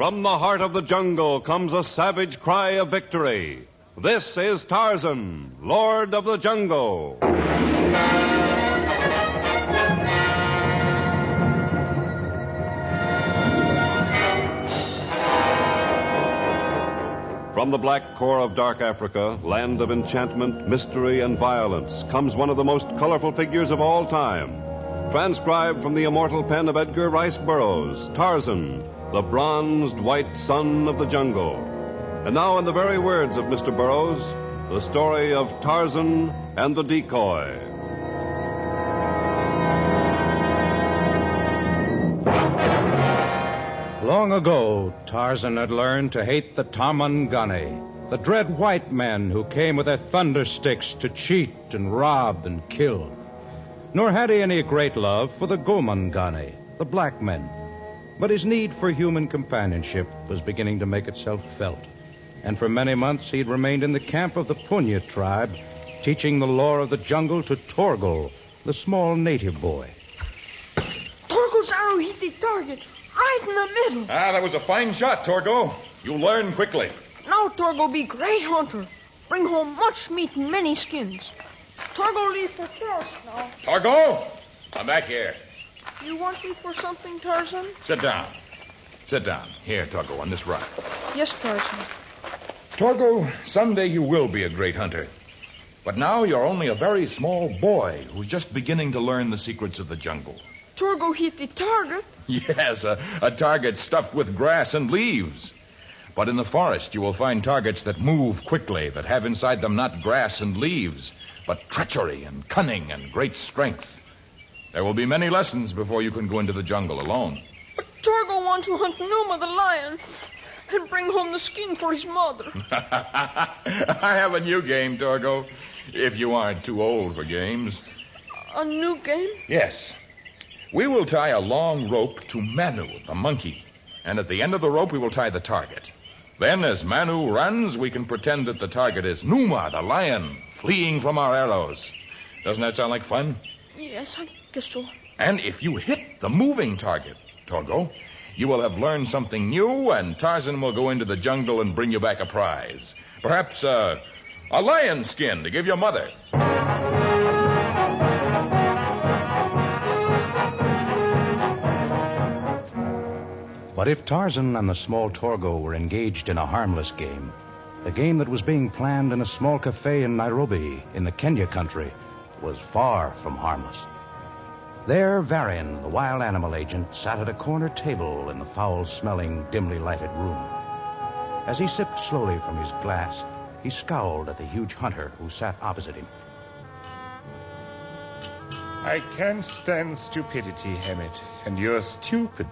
From the heart of the jungle comes a savage cry of victory. This is Tarzan, Lord of the Jungle. From the black core of dark Africa, land of enchantment, mystery, and violence, comes one of the most colorful figures of all time. Transcribed from the immortal pen of Edgar Rice Burroughs, Tarzan, the bronzed white son of the jungle. And now, in the very words of Mr. Burroughs, the story of Tarzan and the Decoy. Long ago, Tarzan had learned to hate the Tamangani, the dread white men who came with their thunder sticks to cheat and rob and kill. Nor had he any great love for the Gomangani, the black men. But his need for human companionship was beginning to make itself felt. And for many months he'd remained in the camp of the Punya tribe, teaching the lore of the jungle to Torgal, the small native boy. Torgal's arrow hit the target, right in the middle. That was a fine shot, Torgal. You learn quickly. Now Torgal be great hunter. Bring home much meat and many skins. Torgal leave for forest now. Torgal, come back here. You want me for something, Tarzan? Sit down. Sit down. Here, Torgal, on this rock. Yes, Tarzan. Torgal, someday you will be a great hunter. But now you're only a very small boy who's just beginning to learn the secrets of the jungle. Torgal hit the target. Yes, a target stuffed with grass and leaves. But in the forest, you will find targets that move quickly, that have inside them not grass and leaves, but treachery and cunning and great strength. There will be many lessons before you can go into the jungle alone. But Torgal wants to hunt Numa the lion and bring home the skin for his mother. I have a new game, Torgal, if you aren't too old for games. A new game? Yes. We will tie a long rope to Manu, the monkey, and at the end of the rope we will tie the target. Then, as Manu runs, we can pretend that the target is Numa, the lion, fleeing from our arrows. Doesn't that sound like fun? Yes, I guess so. And if you hit the moving target, Torgal, you will have learned something new, and Tarzan will go into the jungle and bring you back a prize. Perhaps a lion skin to give your mother. But if Tarzan and the small Torgo were engaged in a harmless game, the game that was being planned in a small cafe in Nairobi, in the Kenya country, was far from harmless. There, Varian, the wild animal agent, sat at a corner table in the foul-smelling, dimly lighted room. As he sipped slowly from his glass, he scowled at the huge hunter who sat opposite him. I can't stand stupidity, Hammett, and you're stupid.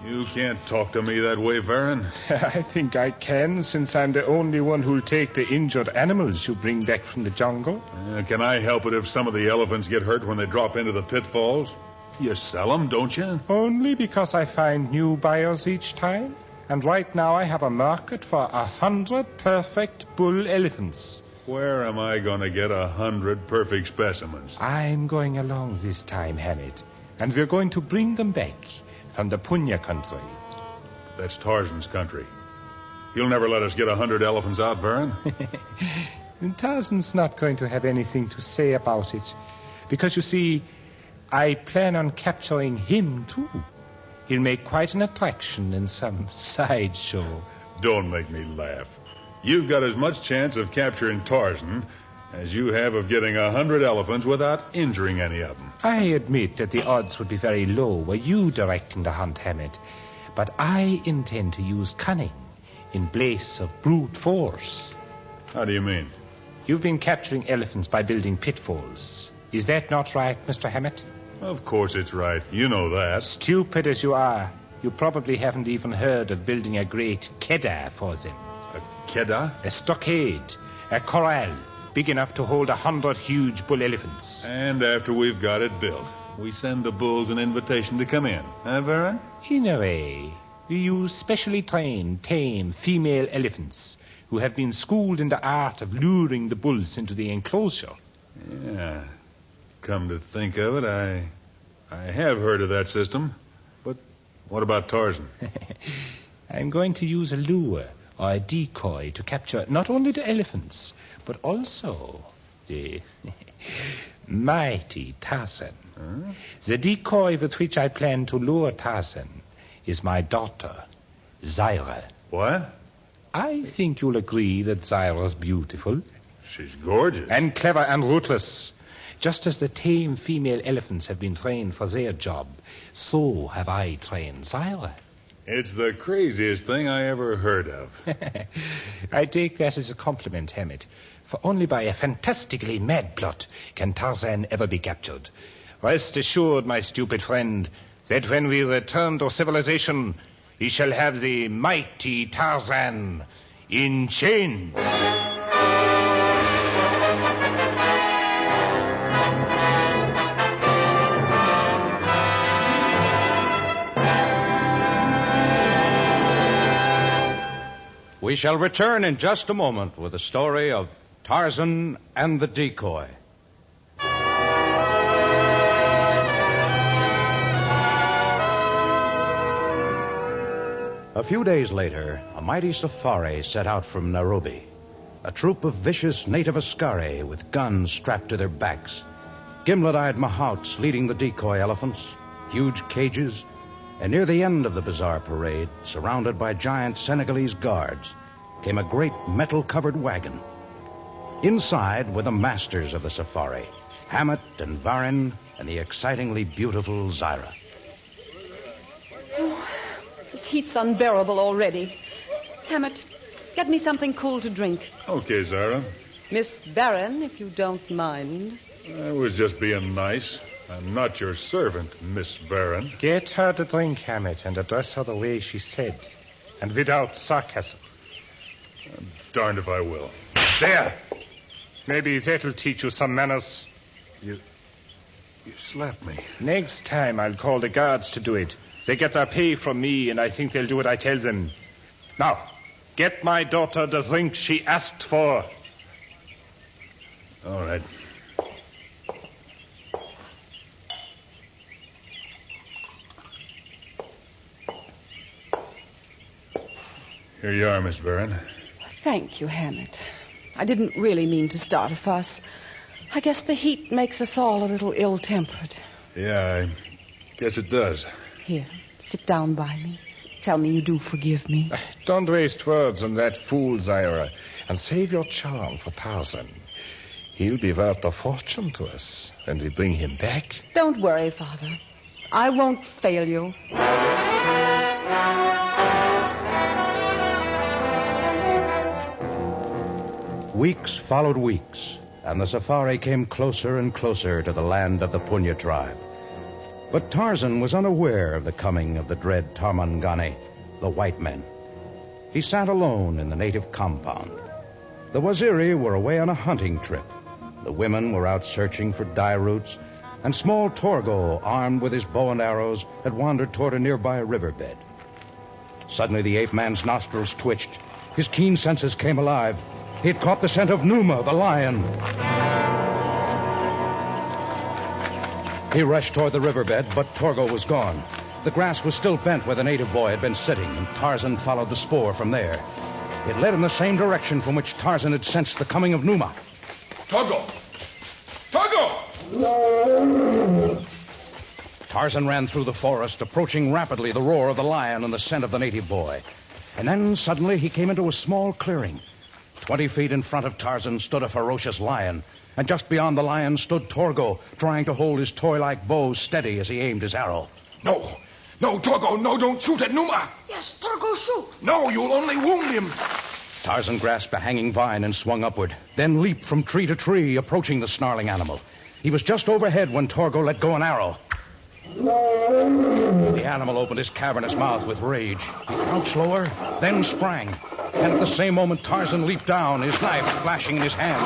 You can't talk to me that way, Varian. I think I can, since I'm the only one who'll take the injured animals you bring back from the jungle. Can I help it if some of the elephants get hurt when they drop into the pitfalls? You sell them, don't you? Only because I find new buyers each time. And right now I have a market for 100 perfect bull elephants. Where am I going to get 100 perfect specimens? I'm going along this time, Hammett, and we're going to bring them back from the Punya country. That's Tarzan's country. He'll never let us get 100 elephants out, Varian. Tarzan's not going to have anything to say about it. Because, you see, I plan on capturing him, too. He'll make quite an attraction in some sideshow. Don't make me laugh. You've got as much chance of capturing Tarzan as you have of getting 100 elephants without injuring any of them. I admit that the odds would be very low were you directing the hunt, Hammett. But I intend to use cunning in place of brute force. How do you mean? You've been capturing elephants by building pitfalls. Is that not right, Mr. Hammett? Of course it's right. You know that. Stupid as you are, you probably haven't even heard of building a great keddah for them. A keddah? A stockade, a corral, big enough to hold 100 huge bull elephants. And after we've got it built, we send the bulls an invitation to come in. Huh, Varian? In a way. We use specially trained, tame female elephants who have been schooled in the art of luring the bulls into the enclosure. Yeah. Come to think of it, I have heard of that system. But what about Tarzan? I'm going to use a lure or a decoy to capture not only the elephants, but also the mighty Tarzan. Huh? The decoy with which I plan to lure Tarzan is my daughter, Zaira. What? I think you'll agree that Zaira's beautiful. She's gorgeous. And clever and ruthless. Just as the tame female elephants have been trained for their job, so have I trained Zaira. It's the craziest thing I ever heard of. I take that as a compliment, Hammett. For only by a fantastically mad plot can Tarzan ever be captured. Rest assured, my stupid friend, that when we return to civilization, we shall have the mighty Tarzan in chains. We shall return in just a moment with the story of Tarzan and the Decoy. A few days later, a mighty safari set out from Nairobi. A troop of vicious native askari with guns strapped to their backs. Gimlet-eyed mahouts leading the decoy elephants, huge cages, and near the end of the bizarre parade, surrounded by giant Senegalese guards, came a great metal-covered wagon. Inside were the masters of the safari, Hammett and Varin, and the excitingly beautiful Zaira. Oh, this heat's unbearable already. Hammett, get me something cool to drink. Okay, Zaira. Miss Varin, if you don't mind. I was just being nice. I'm not your servant, Miss Varin. Get her to drink, Hammett, and address her the way she said, and without sarcasm. I'm darned if I will. There! Maybe that'll teach you some manners. You slapped me. Next time I'll call the guards to do it. They get their pay from me, and I think they'll do what I tell them. Now, get my daughter the drink she asked for. All right. Here you are, Miss Varin. Thank you, Hammett. I didn't really mean to start a fuss. I guess the heat makes us all a little ill-tempered. Yeah, I guess it does. Here, sit down by me. Tell me you do forgive me. Don't waste words on that fool, Zaira, and save your charm for Tarzan. He'll be worth a fortune to us when we bring him back. Don't worry, Father. I won't fail you. Weeks followed weeks, and the safari came closer and closer to the land of the Punya tribe. But Tarzan was unaware of the coming of the dread Tarmangani, the white men. He sat alone in the native compound. The Waziri were away on a hunting trip. The women were out searching for dye roots, and small Torgo, armed with his bow and arrows, had wandered toward a nearby riverbed. Suddenly the ape-man's nostrils twitched. His keen senses came alive. He had caught the scent of Numa, the lion. He rushed toward the riverbed, but Torgo was gone. The grass was still bent where the native boy had been sitting, and Tarzan followed the spoor from there. It led in the same direction from which Tarzan had sensed the coming of Numa. Torgo! Torgo! Tarzan ran through the forest, approaching rapidly the roar of the lion and the scent of the native boy. And then suddenly he came into a small clearing. 20 feet in front of Tarzan stood a ferocious lion, and just beyond the lion stood Torgo, trying to hold his toy-like bow steady as he aimed his arrow. No, Torgo, no, don't shoot at Numa. Yes, Torgo, shoot. No, you'll only wound him. Tarzan grasped a hanging vine and swung upward, then leaped from tree to tree, approaching the snarling animal. He was just overhead when Torgo let go an arrow. The animal opened his cavernous mouth with rage. He crouched lower, then sprang. And at the same moment, Tarzan leaped down, his knife flashing in his hand.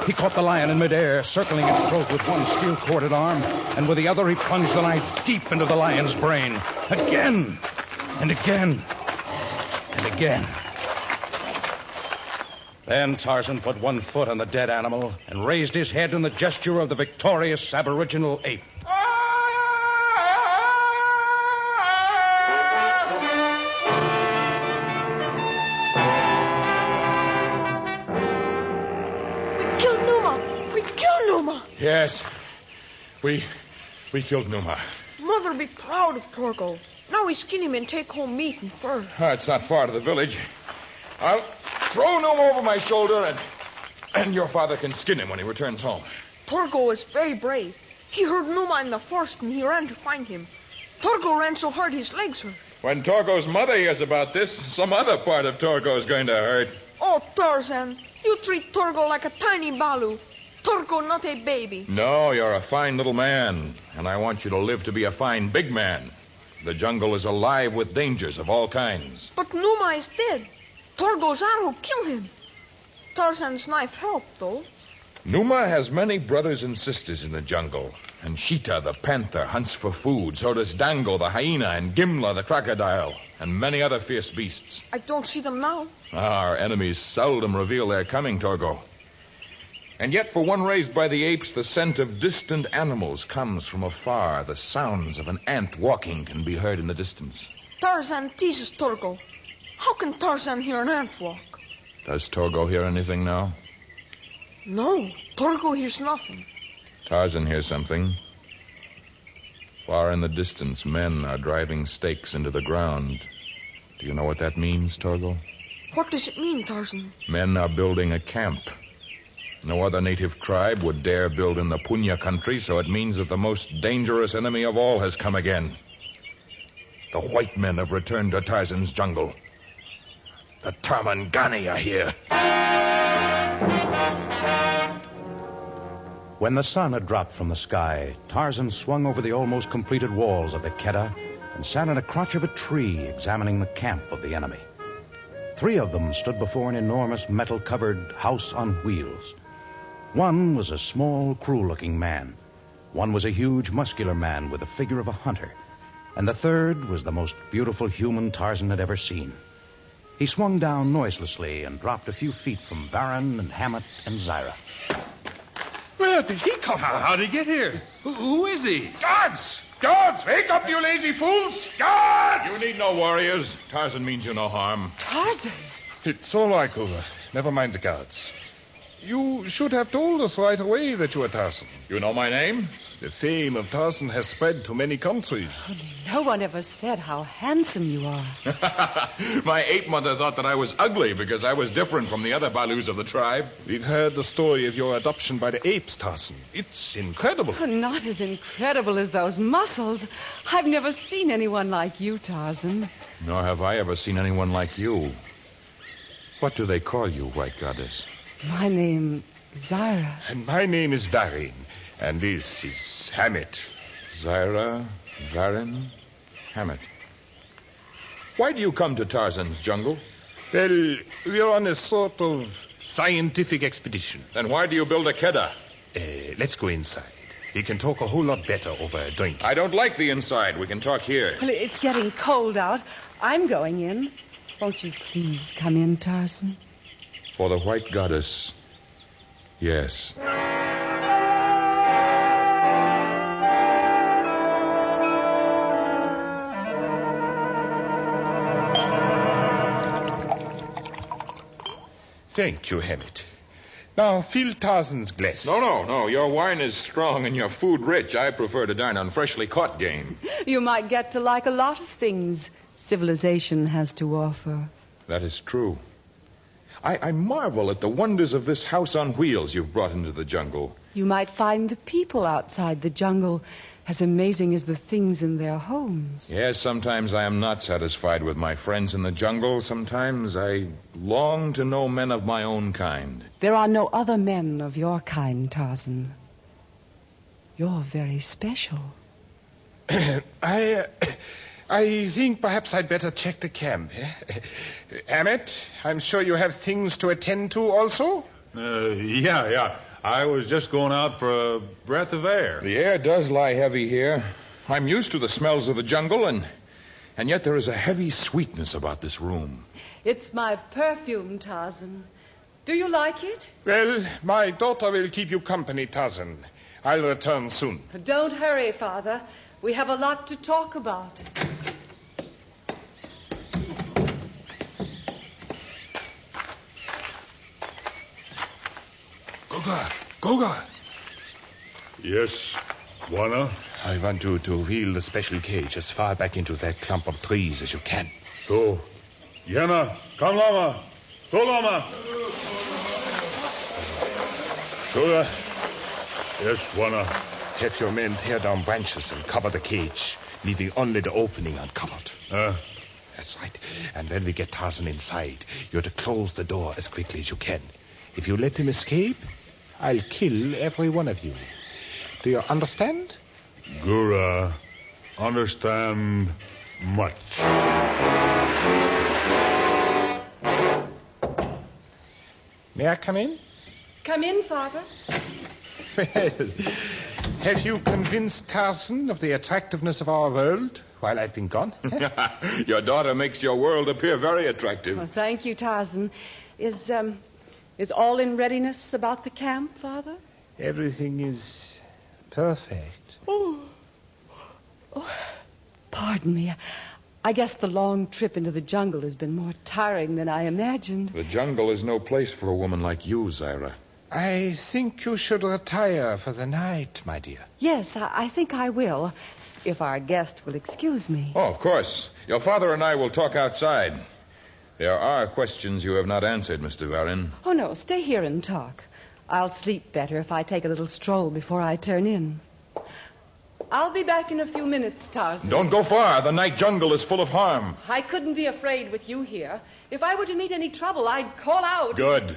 He caught the lion in midair, circling its throat with one steel-corded arm, and with the other he plunged the knife deep into the lion's brain. Again, and again, and again. Then Tarzan put one foot on the dead animal and raised his head in the gesture of the victorious aboriginal ape. We killed Numa. Mother be proud of Torgo. Now we skin him and take home meat and fur. It's not far to the village. I'll throw Numa over my shoulder, and your father can skin him when he returns home. Torgo is very brave. He heard Numa in the forest, and he ran to find him. Torgo ran so hard his legs hurt. When Torgo's mother hears about this, some other part of Torgo is going to hurt. Oh, Tarzan, you treat Torgo like a tiny balu. Torgo not a baby. No, you're a fine little man, and I want you to live to be a fine big man. The jungle is alive with dangers of all kinds. But Numa is dead. Torgo's arrow killed him. Tarzan's knife helped, though. Numa has many brothers and sisters in the jungle, and Sheeta, the panther, hunts for food. So does Dango, the hyena, and Gimla, the crocodile, and many other fierce beasts. I don't see them now. Our enemies seldom reveal their coming, Torgo. And yet, for one raised by the apes, the scent of distant animals comes from afar. The sounds of an ant walking can be heard in the distance. Tarzan teases Torgo. How can Tarzan hear an ant walk? Does Torgo hear anything now? No, Torgo hears nothing. Tarzan hears something. Far in the distance, men are driving stakes into the ground. Do you know what that means, Torgo? What does it mean, Tarzan? Men are building a camp. No other native tribe would dare build in the Punya country, so it means that the most dangerous enemy of all has come again. The white men have returned to Tarzan's jungle. The Tarmangani are here. When the sun had dropped from the sky, Tarzan swung over the almost completed walls of the Keddah and sat in a crotch of a tree examining the camp of the enemy. 3 of them stood before an enormous metal-covered house on wheels. One was a small, cruel-looking man. One was a huge, muscular man with the figure of a hunter. And the third was the most beautiful human Tarzan had ever seen. He swung down noiselessly and dropped a few feet from Baron and Hammett and Zyra. Where did he come from? How did he get here? Who is he? Guards! Guards! Wake up, you lazy fools! Guards! You need no warriors. Tarzan means you no harm. Tarzan? It's all right, Goover. Never mind the guards. You should have told us right away that you are Tarzan. You know my name? The fame of Tarzan has spread to many countries. No one ever said how handsome you are. My ape mother thought that I was ugly because I was different from the other Balus of the tribe. We've heard the story of your adoption by the apes, Tarzan. It's incredible. Oh, not as incredible as those muscles. I've never seen anyone like you, Tarzan. Nor have I ever seen anyone like you. What do they call you, White Goddess? My name is Zyra. And my name is Varin. And this is Hammett. Zyra, Varin, Hammett. Why do you come to Tarzan's jungle? Well, we're on a sort of scientific expedition. Then why do you build a Keddah? Let's go inside. We can talk a whole lot better over a drink. I don't like the inside. We can talk here. Well, it's getting cold out. I'm going in. Won't you please come in, Tarzan? For the White Goddess, yes. Thank you, Hammett. Now, fill Tarzan's glass. No. Your wine is strong and your food rich. I prefer to dine on freshly caught game. You might get to like a lot of things civilization has to offer. That is true. I marvel at the wonders of this house on wheels you've brought into the jungle. You might find the people outside the jungle as amazing as the things in their homes. Yes, sometimes I am not satisfied with my friends in the jungle. Sometimes I long to know men of my own kind. There are no other men of your kind, Tarzan. You're very special. I think perhaps I'd better check the camp. Hammett, I'm sure you have things to attend to also? Yeah. I was just going out for a breath of air. The air does lie heavy here. I'm used to the smells of the jungle, and yet there is a heavy sweetness about this room. It's my perfume, Tarzan. Do you like it? Well, my daughter will keep you company, Tarzan. I'll return soon. Don't hurry, Father. We have a lot to talk about. Goga. Yes. Wanna? I want you to wheel the special cage as far back into that clump of trees as you can. So, Yana, come Lama. So Lama. Sure. Yes, Wanna. Have your men tear down branches and cover the cage, leaving only the opening uncovered. That's right. And when we get Tarzan inside, you're to close the door as quickly as you can. If you let him escape, I'll kill every one of you. Do you understand? Gura, understand much. May I come in? Come in, Father. Well, have you convinced Tarzan of the attractiveness of our world while I've been gone? Your daughter makes your world appear very attractive. Well, thank you, Tarzan. Is all in readiness about the camp, Father? Everything is perfect. Oh, pardon me. I guess the long trip into the jungle has been more tiring than I imagined. The jungle is no place for a woman like you, Zaira. I think you should retire for the night, my dear. Yes, I think I will, if our guest will excuse me. Oh, of course. Your father and I will talk outside. There are questions you have not answered, Mr. Varin. Oh, no, stay here and talk. I'll sleep better if I take a little stroll before I turn in. I'll be back in a few minutes, Tarzan. Don't go far. The night jungle is full of harm. I couldn't be afraid with you here. If I were to meet any trouble, I'd call out. Good.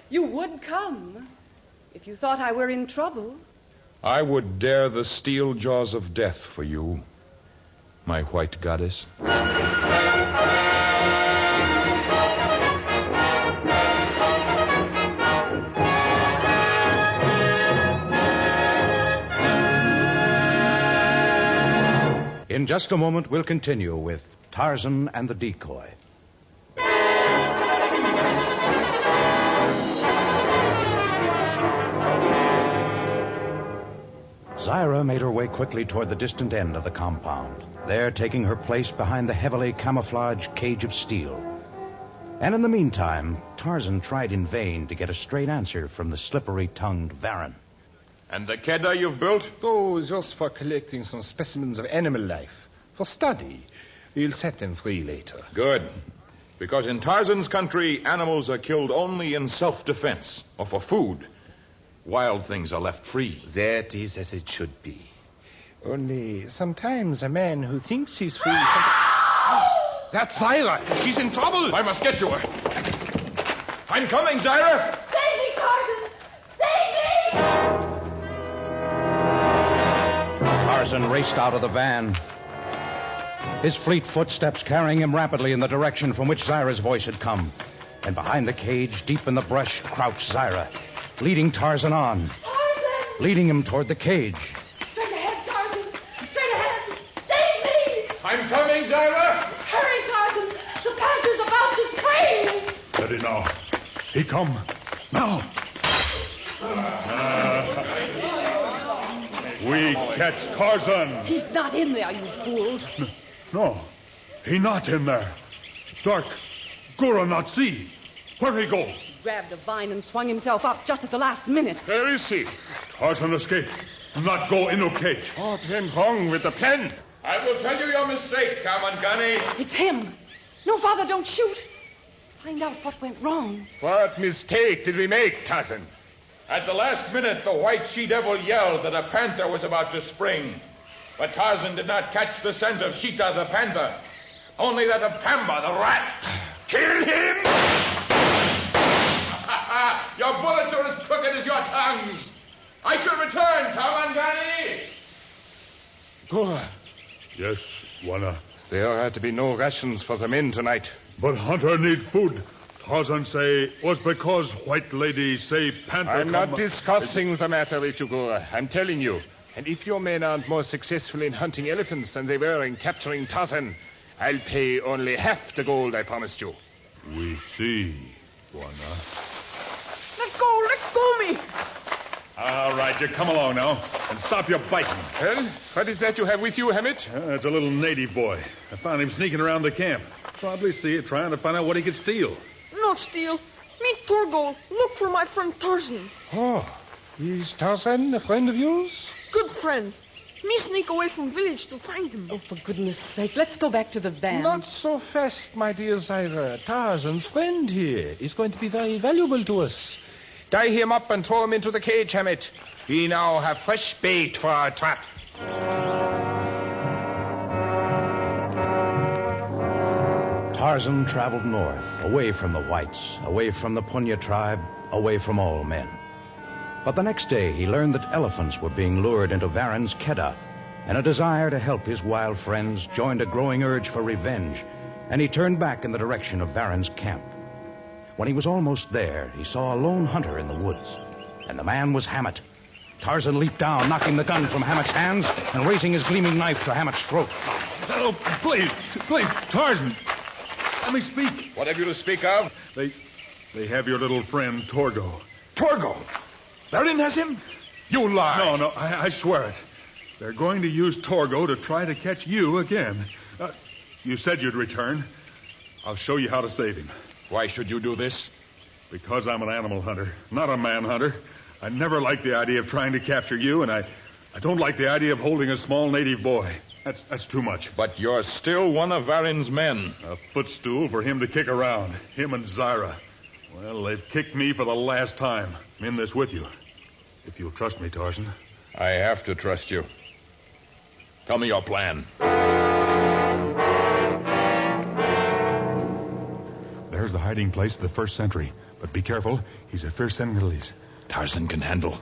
You would come if you thought I were in trouble. I would dare the steel jaws of death for you, my white goddess. In just a moment, we'll continue with Tarzan and the Decoy. Zaira made her way quickly toward the distant end of the compound, there taking her place behind the heavily camouflaged cage of steel. And in the meantime, Tarzan tried in vain to get a straight answer from the slippery-tongued Varin. And the keddah you've built? Oh, just for collecting some specimens of animal life. For study. We'll set them free later. Good. Because in Tarzan's country, animals are killed only in self-defense or for food. Wild things are left free. That is as it should be. Only sometimes a man who thinks he's free... That's Zaira. She's in trouble. I must get to her. I'm coming, Zaira. Save me, Tarzan! Save me! Tarzan raced out of the van, his fleet footsteps carrying him rapidly in the direction from which Zaira's voice had come. And behind the cage, deep in the brush, crouched Zaira, leading Tarzan on. Tarzan! Leading him toward the cage. Straight ahead, Tarzan! Straight ahead! Save me! I'm coming, Zaira. Hurry, Tarzan! The panther's about to spring! Ready now. He come. Now. We catch Tarzan. He's not in there, you fools. No, he not in there. Dark. Gura not see. Where he go? Grabbed a vine and swung himself up just at the last minute. Where is he? Tarzan escape. Not go in no cage. What went wrong with the plan? I will tell you your mistake, Kamangani. It's him. No, Father, don't shoot. Find out what went wrong. What mistake did we make, Tarzan? At the last minute, the white she-devil yelled that a panther was about to spring. But Tarzan did not catch the scent of Sheeta the panther. Only that of Pamba the rat. Kill him! Your bullets are as crooked as your tongues. I shall return, Kamangani. Gura, Yes, Wana. there are to be no rations for the men tonight. But hunter need food. Tarzan say was because white lady say panther. I'm not come- discussing the matter with you, Gura. I'm telling you. And if your men aren't more successful in hunting elephants than they were in capturing Tarzan, I'll pay only half the gold I promised you. We see, Wana. Let go me! All right, you come along now and stop your biting. Well, what is that you have with you, Hammett? It's a little native boy. I found him sneaking around the camp. Probably see it, trying to find out what he could steal. Not steal. Meet Torgo. Look for my friend Tarzan. Oh, is Tarzan a friend of yours? Good friend. Me sneak away from village to find him. Oh, for goodness sake, let's go back to the van. Not so fast, my dear Zyra. Tarzan's friend here is going to be very valuable to us. Tie him up and throw him into the cage, Hammett. We now have fresh bait for our trap. Tarzan traveled north, away from the whites, away from the Punya tribe, away from all men. But the next day, he learned that elephants were being lured into Varen's Keddah, and a desire to help his wild friends joined a growing urge for revenge, and he turned back in the direction of Varen's camp. When he was almost there, he saw a lone hunter in the woods, and the man was Hammett. Tarzan leaped down, knocking the gun from Hammett's hands and raising his gleaming knife to Hammett's throat. Oh, please, Tarzan. Let me speak. What have you to speak of? They have your little friend, Torgo. Torgo! Varen has him? You lie. No, I swear it. They're going to use Torgo to try to catch you again. You said you'd return. I'll show you how to save him. Why should you do this? Because I'm an animal hunter, not a man hunter. I never liked the idea of trying to capture you, and I don't like the idea of holding a small native boy. That's too much. But you're still one of Varen's men. A footstool for him to kick around. Him and Zyra. Well, they've kicked me for the last time. I'm in this with you. If you'll trust me, Tarzan. I have to trust you. Tell me your plan. There's the hiding place of the first sentry. But be careful. He's a fierce Senegalese. Tarzan can handle.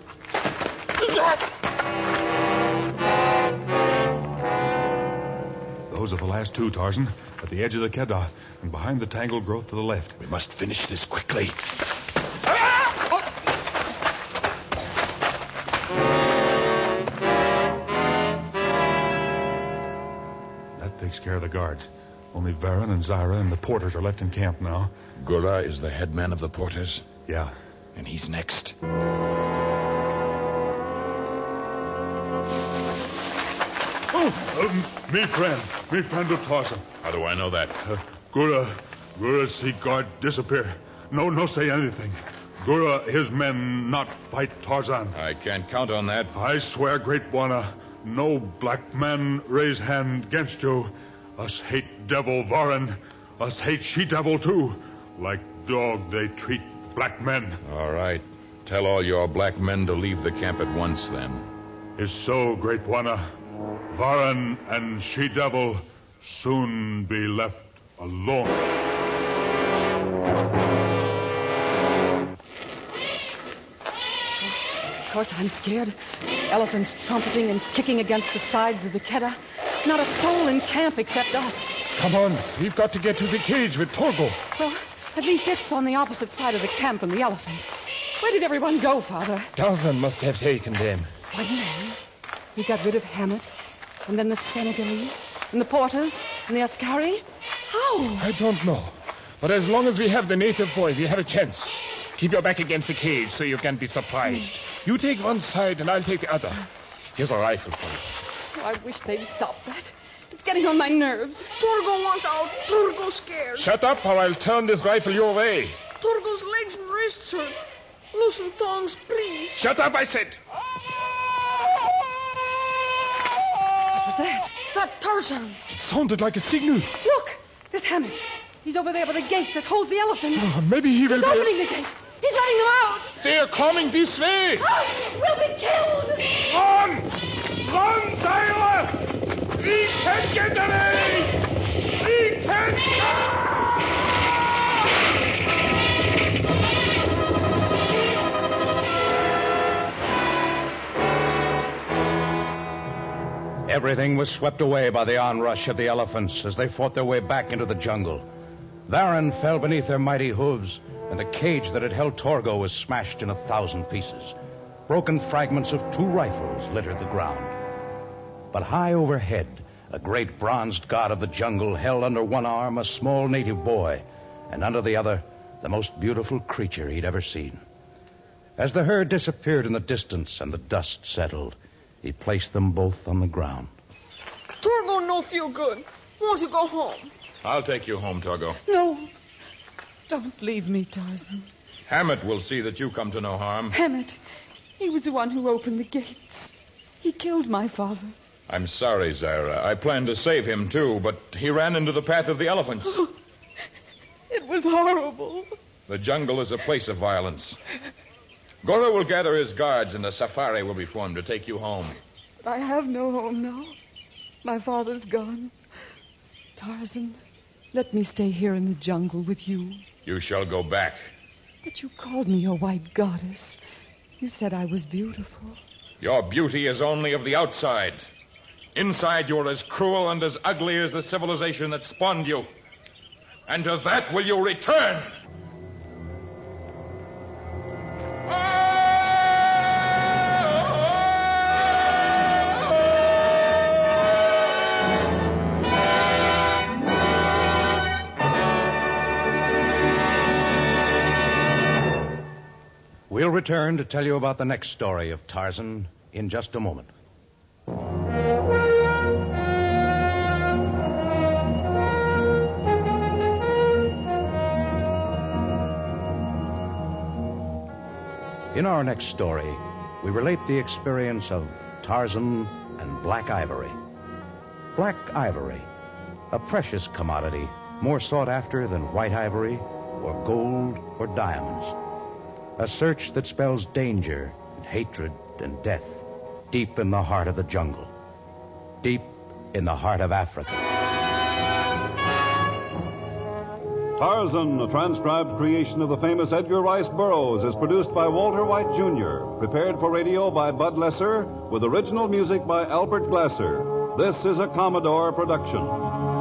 Those are the last two, Tarzan. At the edge of the Keddah and behind the tangled growth to the left. We must finish this quickly. That takes care of the guards. Only Varen and Zyra and the porters are left in camp now. Gura is the head man of the porters? Yeah. And he's next. Me friend of Tarzan. How do I know that? Gura see guard disappear. No say anything. Gura, his men not fight Tarzan. I can't count on that. I swear, Great Bwana, no black man raise hand against you. Us hate devil Varen. Us hate she-devil too. Like dog they treat black men. All right. Tell all your black men to leave the camp at once, then. Is so, Great Bwana. Varen and she-devil soon be left alone. Of course, I'm scared. Elephants trumpeting and kicking against the sides of the Keddah. Not a soul in camp except us. Come on. We've got to get to the cage with Torgo. Well, at least it's on the opposite side of the camp from the elephants. Where did everyone go, Father? Tarzan must have taken them. What man? We got rid of Hammett, and then the Senegalese, and the porters, and the Askari? How? I don't know. But as long as we have the native boy, we have a chance. Keep your back against the cage so you can't be surprised. You take one side and I'll take the other. Here's a rifle for you. Oh, I wish they'd stop that. It's getting on my nerves. Torgo want out. Torgo scared. Shut up or I'll turn this rifle your way. Torgo's legs and wrists hurt. Loosen tongues, please. Shut up, I said. What was that? That Tarzan. It sounded like a signal. Look! There's Hammett. He's over there by the gate that holds the elephants. Oh, maybe he will He's opening the gate. He's letting them out. They're coming this way. We'll be killed. Run! Run, Zyra! We can get away! We can... Everything was swept away by the onrush of the elephants as they fought their way back into the jungle. Varen fell beneath their mighty hooves, and the cage that had held Torgo was smashed in 1,000 pieces. Broken fragments of 2 rifles littered the ground. But high overhead, a great bronzed god of the jungle held under one arm a small native boy, and under the other, the most beautiful creature he'd ever seen. As the herd disappeared in the distance and the dust settled, he placed them both on the ground. Torgo no feel good. Want to go home. I'll take you home, Torgo. No. Don't leave me, Tarzan. Hammett will see that you come to no harm. Hammett. He was the one who opened the gates. He killed my father. I'm sorry, Zaira. I planned to save him, too, but he ran into the path of the elephants. It was horrible. The jungle is a place of violence. Gora will gather his guards, and a safari will be formed to take you home. But I have no home now. My father's gone. Tarzan, let me stay here in the jungle with you. You shall go back. But you called me your white goddess. You said I was beautiful. Your beauty is only of the outside. Inside, you're as cruel and as ugly as the civilization that spawned you. And to that will you return. We'll return to tell you about the next story of Tarzan in just a moment. In our next story, we relate the experience of Tarzan and black ivory. Black ivory, a precious commodity, more sought after than white ivory or gold or diamonds. A search that spells danger and hatred and death deep in the heart of the jungle, deep in the heart of Africa. Tarzan, a transcribed creation of the famous Edgar Rice Burroughs, is produced by Walter White, Jr., prepared for radio by Bud Lesser, with original music by Albert Glasser. This is a Commodore production.